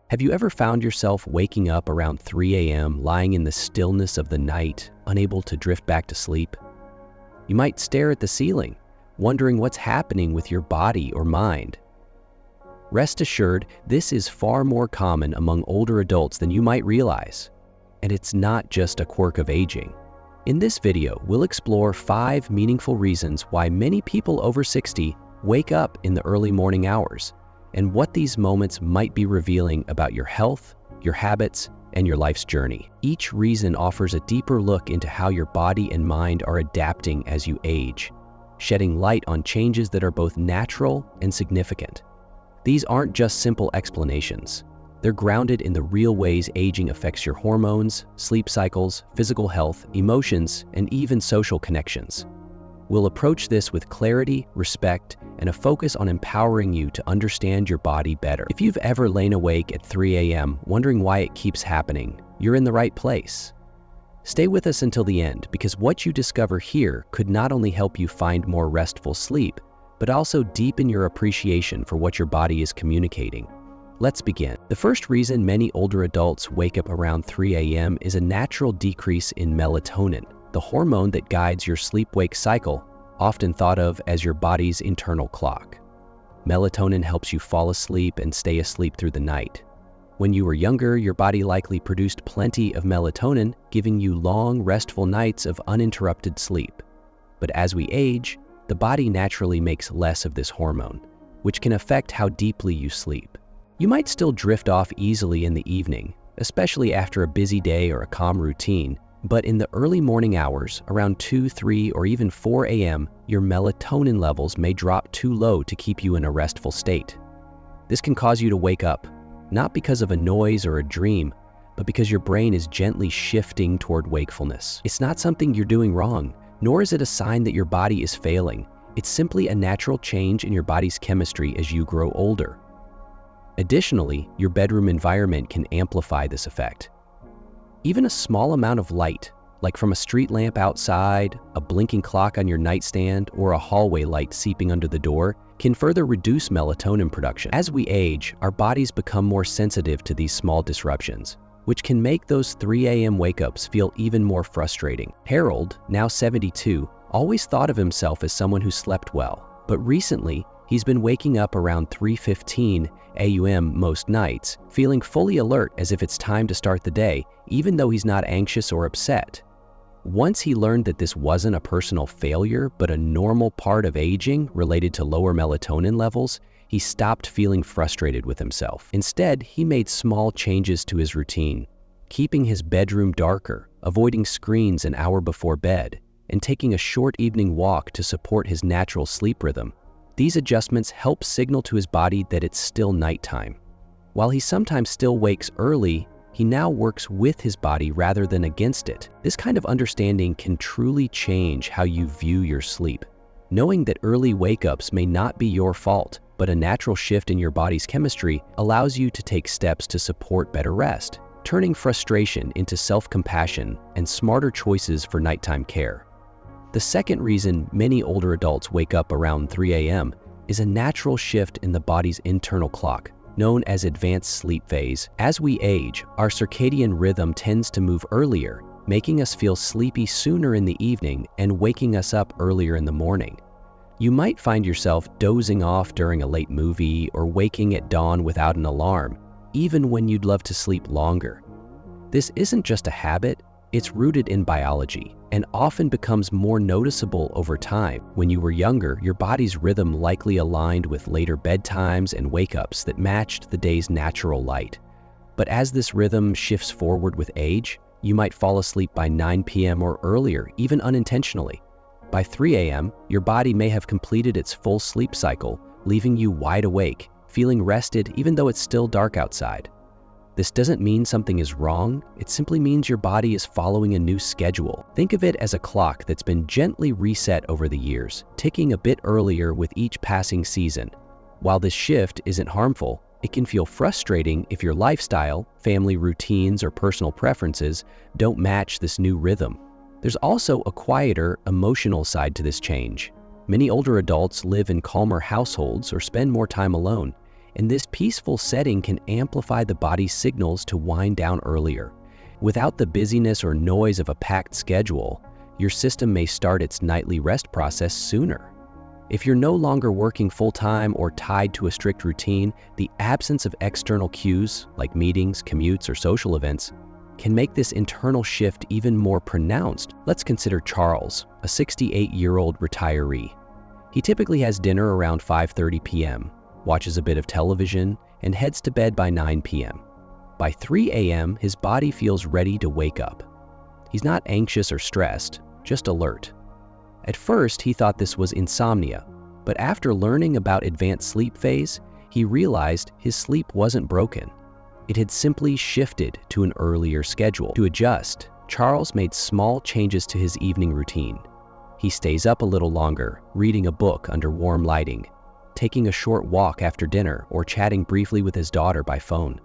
Have you ever found yourself waking up around 3 a.m., lying in the stillness of the night, unable to drift back to sleep? You might stare at the ceiling, wondering what's happening with your body or mind. Rest assured, this is far more common among older adults than you might realize. And it's not just a quirk of aging. In this video, we'll explore 5 meaningful reasons why many people over 60 wake up in the early morning hours, and what these moments might be revealing about your health, your habits, and your life's journey. Each reason offers a deeper look into how your body and mind are adapting as you age, shedding light on changes that are both natural and significant. These aren't just simple explanations. They're grounded in the real ways aging affects your hormones, sleep cycles, physical health, emotions, and even social connections. We'll approach this with clarity, respect, and a focus on empowering you to understand your body better. If you've ever lain awake at 3 a.m. wondering why it keeps happening, you're in the right place. Stay with us until the end, because what you discover here could not only help you find more restful sleep, but also deepen your appreciation for what your body is communicating. Let's begin. The first reason many older adults wake up around 3 a.m. is a natural decrease in melatonin, the hormone that guides your sleep-wake cycle, often thought of as your body's internal clock. Melatonin helps you fall asleep and stay asleep through the night. When you were younger, your body likely produced plenty of melatonin, giving you long, restful nights of uninterrupted sleep. But as we age, the body naturally makes less of this hormone, which can affect how deeply you sleep. You might still drift off easily in the evening, especially after a busy day or a calm routine, but in the early morning hours, around 2, 3, or even 4 a.m., your melatonin levels may drop too low to keep you in a restful state. This can cause you to wake up, not because of a noise or a dream, but because your brain is gently shifting toward wakefulness. It's not something you're doing wrong, nor is it a sign that your body is failing. It's simply a natural change in your body's chemistry as you grow older. Additionally, your bedroom environment can amplify this effect. Even a small amount of light, like from a street lamp outside, a blinking clock on your nightstand, or a hallway light seeping under the door, can further reduce melatonin production. As we age, our bodies become more sensitive to these small disruptions, which can make those 3 a.m. wake-ups feel even more frustrating. Harold, now 72, always thought of himself as someone who slept well, but recently, he's been waking up around 3:15 a.m. most nights, feeling fully alert as if it's time to start the day, even though he's not anxious or upset. Once he learned that this wasn't a personal failure, but a normal part of aging related to lower melatonin levels, he stopped feeling frustrated with himself. Instead, he made small changes to his routine, keeping his bedroom darker, avoiding screens an hour before bed, and taking a short evening walk to support his natural sleep rhythm. These adjustments help signal to his body that it's still nighttime. While he sometimes still wakes early, he now works with his body rather than against it. This kind of understanding can truly change how you view your sleep. Knowing that early wake-ups may not be your fault, but a natural shift in your body's chemistry allows you to take steps to support better rest, turning frustration into self-compassion and smarter choices for nighttime care. The second reason many older adults wake up around 3 a.m. is a natural shift in the body's internal clock, known as advanced sleep phase. As we age, our circadian rhythm tends to move earlier, making us feel sleepy sooner in the evening and waking us up earlier in the morning. You might find yourself dozing off during a late movie or waking at dawn without an alarm, even when you'd love to sleep longer. This isn't just a habit, it's rooted in biology and often becomes more noticeable over time. When you were younger, your body's rhythm likely aligned with later bedtimes and wake-ups that matched the day's natural light. But as this rhythm shifts forward with age, you might fall asleep by 9 p.m. or earlier, even unintentionally. By 3 a.m., your body may have completed its full sleep cycle, leaving you wide awake, feeling rested even though it's still dark outside. This doesn't mean something is wrong, it simply means your body is following a new schedule. Think of it as a clock that's been gently reset over the years, ticking a bit earlier with each passing season. While this shift isn't harmful, it can feel frustrating if your lifestyle, family routines, or personal preferences don't match this new rhythm. There's also a quieter, emotional side to this change. Many older adults live in calmer households or spend more time alone, and this peaceful setting can amplify the body's signals to wind down earlier. Without the busyness or noise of a packed schedule, your system may start its nightly rest process sooner. If you're no longer working full-time or tied to a strict routine, the absence of external cues, like meetings, commutes, or social events, can make this internal shift even more pronounced. Let's consider Charles, a 68-year-old retiree. He typically has dinner around 5:30 p.m., watches a bit of television, and heads to bed by 9 p.m. By 3 a.m., his body feels ready to wake up. He's not anxious or stressed, just alert. At first, he thought this was insomnia, but after learning about advanced sleep phase, he realized his sleep wasn't broken. It had simply shifted to an earlier schedule. To adjust, Charles made small changes to his evening routine. He stays up a little longer, reading a book under warm lighting, taking a short walk after dinner, or chatting briefly with his daughter by phone.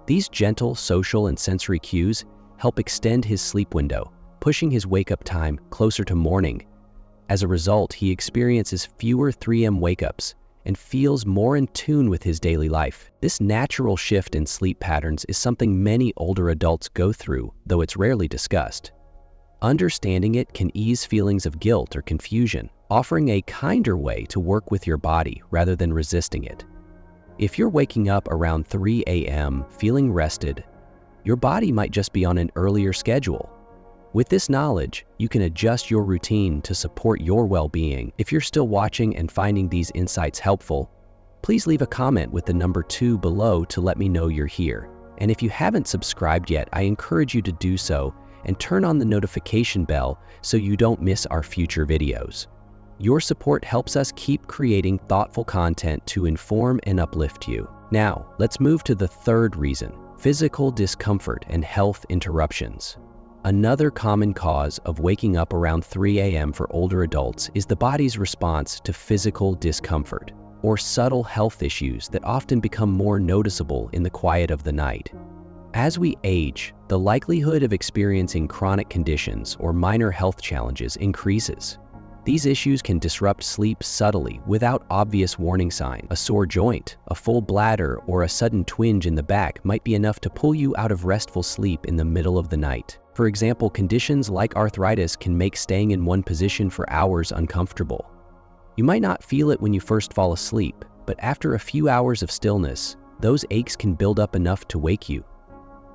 These gentle social and sensory cues help extend his sleep window, pushing his wake-up time closer to morning. As a result, he experiences fewer 3 a.m. wake-ups and feels more in tune with his daily life. This natural shift in sleep patterns is something many older adults go through, though it's rarely discussed. Understanding it can ease feelings of guilt or confusion, offering a kinder way to work with your body rather than resisting it. If you're waking up around 3 a.m. feeling rested, your body might just be on an earlier schedule. With this knowledge, you can adjust your routine to support your well-being. If you're still watching and finding these insights helpful, please leave a comment with the number 2 below to let me know you're here. And if you haven't subscribed yet, I encourage you to do so and turn on the notification bell so you don't miss our future videos. Your support helps us keep creating thoughtful content to inform and uplift you. Now, let's move to the third reason: physical discomfort and health interruptions. Another common cause of waking up around 3 a.m. for older adults is the body's response to physical discomfort, or subtle health issues that often become more noticeable in the quiet of the night. As we age, the likelihood of experiencing chronic conditions or minor health challenges increases. These issues can disrupt sleep subtly without obvious warning signs. A sore joint, a full bladder, or a sudden twinge in the back might be enough to pull you out of restful sleep in the middle of the night. For example, conditions like arthritis can make staying in one position for hours uncomfortable. You might not feel it when you first fall asleep, but after a few hours of stillness, those aches can build up enough to wake you.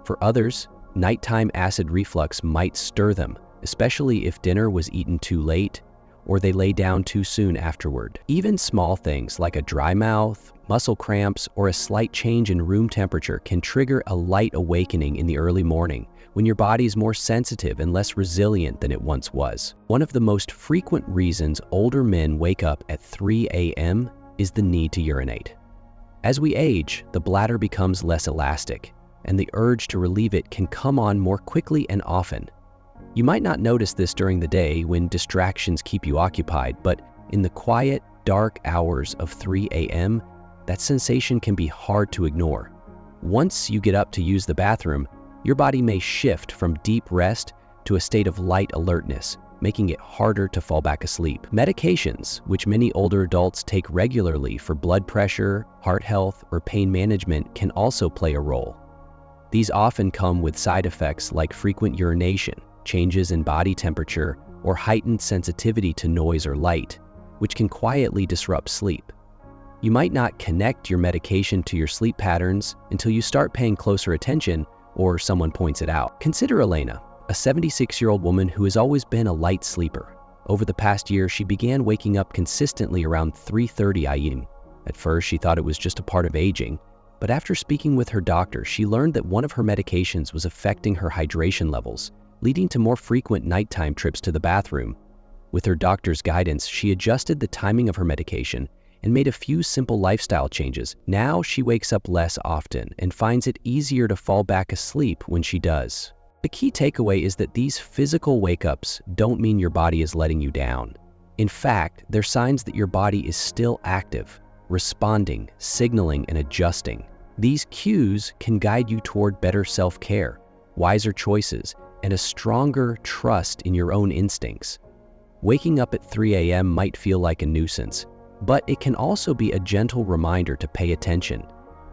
For others, nighttime acid reflux might stir them, especially if dinner was eaten too late or they lay down too soon afterward. Even small things like a dry mouth, muscle cramps, or a slight change in room temperature can trigger a light awakening in the early morning when your body is more sensitive and less resilient than it once was. One of the most frequent reasons older men wake up at 3 a.m. is the need to urinate. As we age, the bladder becomes less elastic, and the urge to relieve it can come on more quickly and often. You might not notice this during the day when distractions keep you occupied, but in the quiet, dark hours of 3 a.m., that sensation can be hard to ignore. Once you get up to use the bathroom, your body may shift from deep rest to a state of light alertness, making it harder to fall back asleep. Medications, which many older adults take regularly for blood pressure, heart health, or pain management, can also play a role. These often come with side effects like frequent urination, changes in body temperature, or heightened sensitivity to noise or light, which can quietly disrupt sleep. You might not connect your medication to your sleep patterns until you start paying closer attention or someone points it out. Consider Elena, a 76-year-old woman who has always been a light sleeper. Over the past year, she began waking up consistently around 3:30 a.m. At first, she thought it was just a part of aging, but after speaking with her doctor, she learned that one of her medications was affecting her hydration levels, leading to more frequent nighttime trips to the bathroom. With her doctor's guidance, she adjusted the timing of her medication and made a few simple lifestyle changes. Now she wakes up less often and finds it easier to fall back asleep when she does. The key takeaway is that these physical wake-ups don't mean your body is letting you down. In fact, they're signs that your body is still active, responding, signaling, and adjusting. These cues can guide you toward better self-care, wiser choices, and a stronger trust in your own instincts. Waking up at 3 a.m. might feel like a nuisance, But it can also be a gentle reminder to pay attention.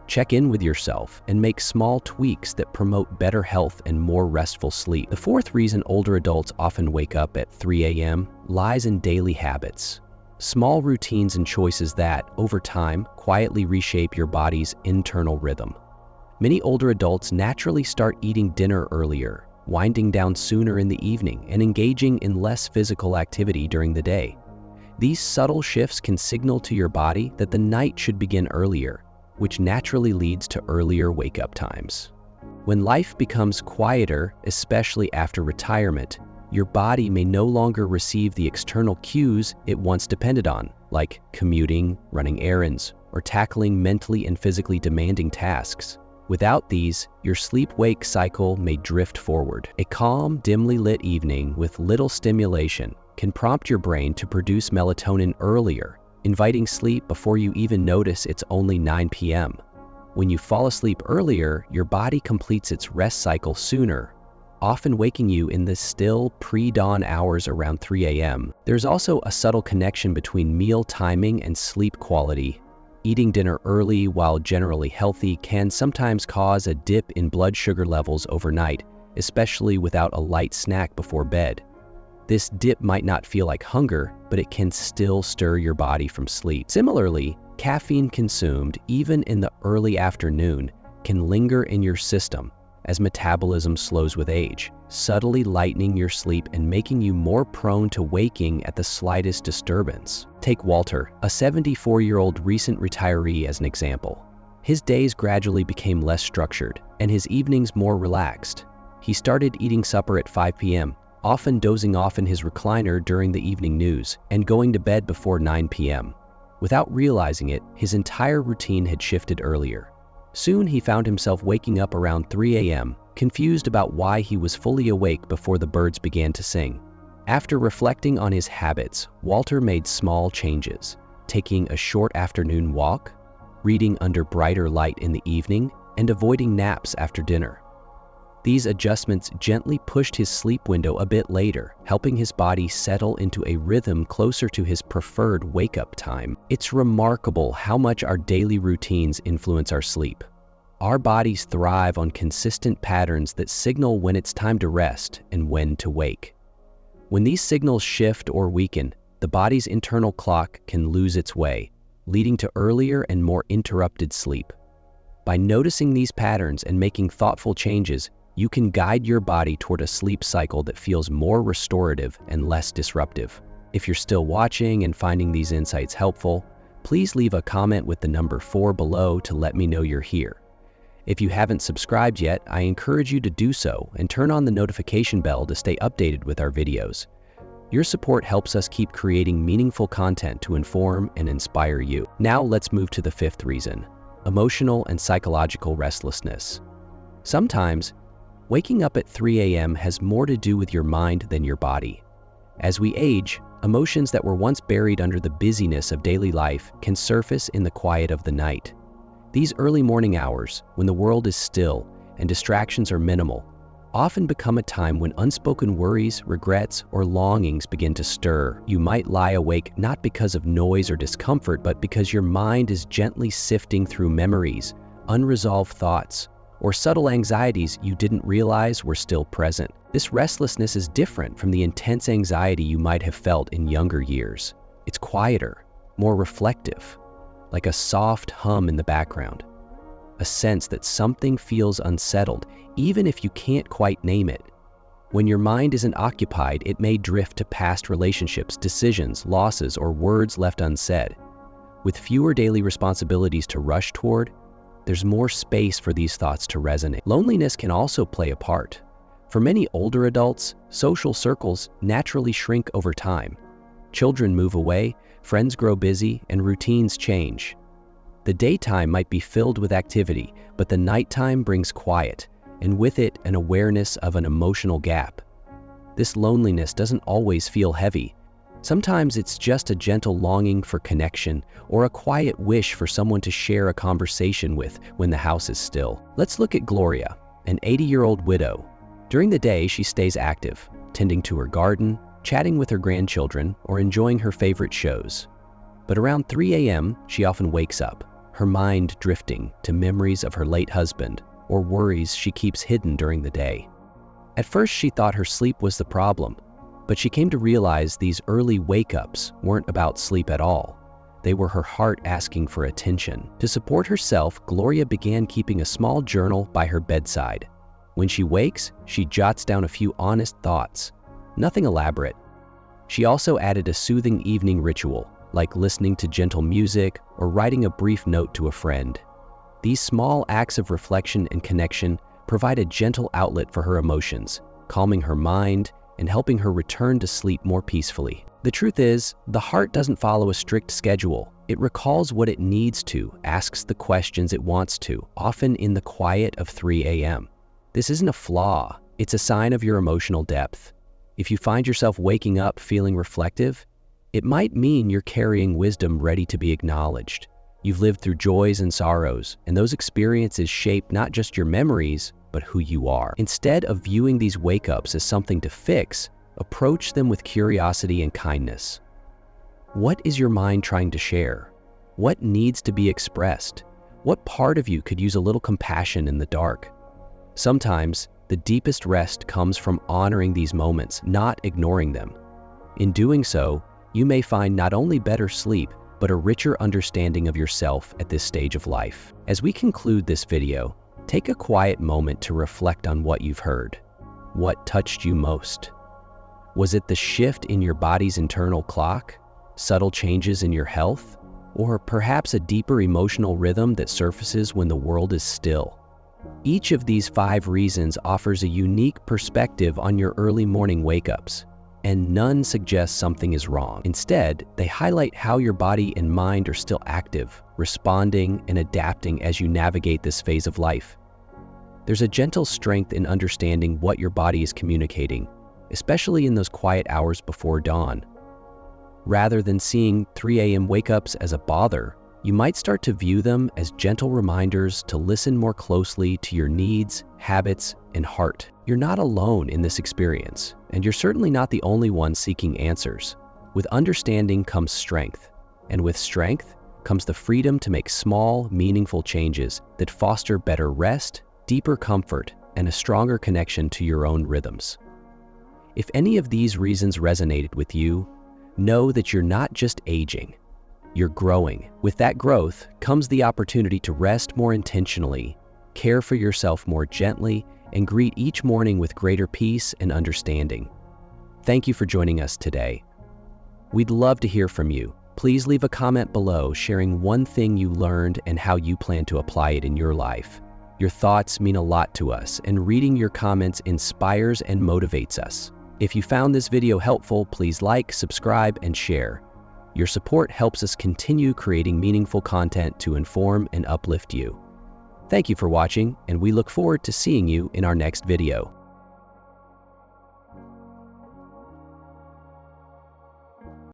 Check in with yourself and make small tweaks that promote better health and more restful sleep. The fourth reason older adults often wake up at 3 a.m. lies in daily habits. Small routines and choices that, over time, quietly reshape your body's internal rhythm. Many older adults naturally start eating dinner earlier, winding down sooner in the evening, and engaging in less physical activity during the day. These subtle shifts can signal to your body that the night should begin earlier, which naturally leads to earlier wake-up times. When life becomes quieter, especially after retirement, your body may no longer receive the external cues it once depended on, like commuting, running errands, or tackling mentally and physically demanding tasks. Without these, your sleep-wake cycle may drift forward. A calm, dimly lit evening with little stimulation can prompt your brain to produce melatonin earlier, inviting sleep before you even notice it's only 9 p.m. When you fall asleep earlier, your body completes its rest cycle sooner, often waking you in the still pre-dawn hours around 3 a.m. There's also a subtle connection between meal timing and sleep quality. Eating dinner early while generally healthy can sometimes cause a dip in blood sugar levels overnight, especially without a light snack before bed. This dip might not feel like hunger, but it can still stir your body from sleep. Similarly, caffeine consumed even in the early afternoon can linger in your system as metabolism slows with age, subtly lightening your sleep and making you more prone to waking at the slightest disturbance. Take Walter, a 74-year-old recent retiree, as an example. His days gradually became less structured and his evenings more relaxed. He started eating supper at 5 p.m., often dozing off in his recliner during the evening news, and going to bed before 9 p.m. Without realizing it, his entire routine had shifted earlier. Soon he found himself waking up around 3 a.m., confused about why he was fully awake before the birds began to sing. After reflecting on his habits, Walter made small changes, taking a short afternoon walk, reading under brighter light in the evening, and avoiding naps after dinner. These adjustments gently pushed his sleep window a bit later, helping his body settle into a rhythm closer to his preferred wake-up time. It's remarkable how much our daily routines influence our sleep. Our bodies thrive on consistent patterns that signal when it's time to rest and when to wake. When these signals shift or weaken, the body's internal clock can lose its way, leading to earlier and more interrupted sleep. By noticing these patterns and making thoughtful changes, you can guide your body toward a sleep cycle that feels more restorative and less disruptive. If you're still watching and finding these insights helpful, please leave a comment with the number 4 below to let me know you're here. If you haven't subscribed yet, I encourage you to do so and turn on the notification bell to stay updated with our videos. Your support helps us keep creating meaningful content to inform and inspire you. Now let's move to the 5th reason: emotional and psychological restlessness. Sometimes, waking up at 3 a.m. has more to do with your mind than your body. As we age, emotions that were once buried under the busyness of daily life can surface in the quiet of the night. These early morning hours, when the world is still and distractions are minimal, often become a time when unspoken worries, regrets, or longings begin to stir. You might lie awake not because of noise or discomfort, but because your mind is gently sifting through memories, unresolved thoughts, or subtle anxieties you didn't realize were still present. This restlessness is different from the intense anxiety you might have felt in younger years. It's quieter, more reflective, like a soft hum in the background, a sense that something feels unsettled, even if you can't quite name it. When your mind isn't occupied, it may drift to past relationships, decisions, losses, or words left unsaid. With fewer daily responsibilities to rush toward, there's more space for these thoughts to resonate. Loneliness can also play a part. For many older adults, social circles naturally shrink over time. Children move away, friends grow busy, and routines change. The daytime might be filled with activity, but the nighttime brings quiet, and with it an awareness of an emotional gap. This loneliness doesn't always feel heavy. Sometimes it's just a gentle longing for connection or a quiet wish for someone to share a conversation with when the house is still. Let's look at Gloria, an 80-year-old widow. During the day, she stays active, tending to her garden, chatting with her grandchildren, or enjoying her favorite shows. But around 3 a.m., she often wakes up, her mind drifting to memories of her late husband or worries she keeps hidden during the day. At first, she thought her sleep was the problem, but she came to realize these early wake-ups weren't about sleep at all. They were her heart asking for attention. To support herself, Gloria began keeping a small journal by her bedside. When she wakes, she jots down a few honest thoughts, nothing elaborate. She also added a soothing evening ritual, like listening to gentle music or writing a brief note to a friend. These small acts of reflection and connection provide a gentle outlet for her emotions, calming her mind and helping her return to sleep more peacefully. The truth is, the heart doesn't follow a strict schedule. It recalls what it needs to, asks the questions it wants to, often in the quiet of 3 a.m. This isn't a flaw, it's a sign of your emotional depth. If you find yourself waking up feeling reflective, it might mean you're carrying wisdom ready to be acknowledged. You've lived through joys and sorrows, and those experiences shape not just your memories, but who you are. Instead of viewing these wake-ups as something to fix, approach them with curiosity and kindness. What is your mind trying to share? What needs to be expressed? What part of you could use a little compassion in the dark? Sometimes, the deepest rest comes from honoring these moments, not ignoring them. In doing so, you may find not only better sleep, but a richer understanding of yourself at this stage of life. As we conclude this video, take a quiet moment to reflect on what you've heard. What touched you most? Was it the shift in your body's internal clock, subtle changes in your health, or perhaps a deeper emotional rhythm that surfaces when the world is still? Each of these 5 reasons offers a unique perspective on your early morning wake-ups, and none suggests something is wrong. Instead, they highlight how your body and mind are still active, responding and adapting as you navigate this phase of life. There's a gentle strength in understanding what your body is communicating, especially in those quiet hours before dawn. Rather than seeing 3 a.m. wake-ups as a bother, you might start to view them as gentle reminders to listen more closely to your needs, habits, and heart. You're not alone in this experience, and you're certainly not the only one seeking answers. With understanding comes strength, and with strength comes the freedom to make small, meaningful changes that foster better rest, deeper comfort, and a stronger connection to your own rhythms. If any of these reasons resonated with you, know that you're not just aging, you're growing. With that growth comes the opportunity to rest more intentionally, care for yourself more gently, and greet each morning with greater peace and understanding. Thank you for joining us today. We'd love to hear from you. Please leave a comment below sharing one thing you learned and how you plan to apply it in your life. Your thoughts mean a lot to us, and reading your comments inspires and motivates us. If you found this video helpful, please like, subscribe, and share. Your support helps us continue creating meaningful content to inform and uplift you. Thank you for watching, and we look forward to seeing you in our next video.